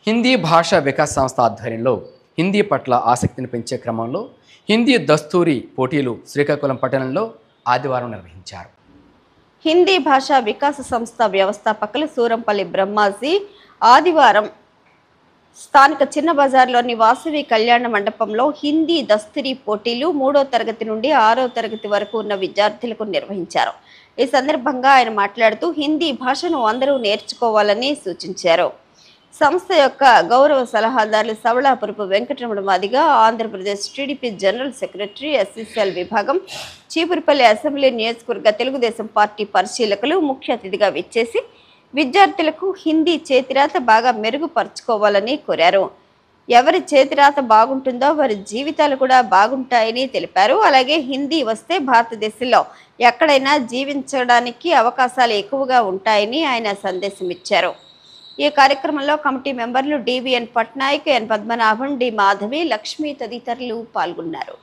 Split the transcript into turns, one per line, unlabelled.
హిందీ భాషా వికాస్ సంస్థ ఆధ్వర్యంలో హిందీ పట్ల ఆసక్తిని పెంచే క్రమంలో హిందీ దస్తూరి పోటీలు శ్రీకాకుళం పట్టణంలో ఆదివారం నిర్వహించారు.
హిందీ భాషా వికాస సంస్థ వ్యవస్థాపకులు సూరంపల్లి బ్రహ్మాజీ ఆదివారం స్థానిక చిన్న బజార్లోని వాసవి కళ్యాణ మండపంలో హిందీ దస్తూరి పోటీలు 3వ తరగతి నుండి 6వ తరగతి వరకు ఉన్న విద్యార్థులకు నిర్వహించారు. ఈ సందర్భంగా ఆయన మాట్లాడుతూ హిందీ భాషను అందరూ నేర్చుకోవాలని సూచించారు. సంస్థ యొక్క గౌరవ సలహాదారులు సవళాపురపు వెంకటరమణ మాదిగా, ఆంధ్రప్రదేశ్ టీడీపీ జనరల్ సెక్రటరీ, ఎస్సీసీఎల్ విభాగం, చీపురుపల్లి అసెంబ్లీ నియోజకవర్గ తెలుగుదేశం పార్టీ పరిశీలకులు ముఖ్య అతిథిగా విచ్చేసి విద్యార్థులకు హిందీ చేతిరాత బాగా మెరుగుపరుచుకోవాలని కోరారు. ఎవరి చేతిరాత బాగుంటుందో వారి జీవితాలు కూడా బాగుంటాయని తెలిపారు. అలాగే హిందీ వస్తే భారతదేశంలో ఎక్కడైనా జీవించడానికి అవకాశాలు ఎక్కువగా ఉంటాయని ఆయన సందేశం ఇచ్చారు. ఈ కార్యక్రమంలో కమిటీ మెంబర్లు డివిఎన్ పట్నాయక్, ఎన్ పద్మనాభన్, డి మాధవి, లక్ష్మి తదితరులు పాల్గొన్నారు.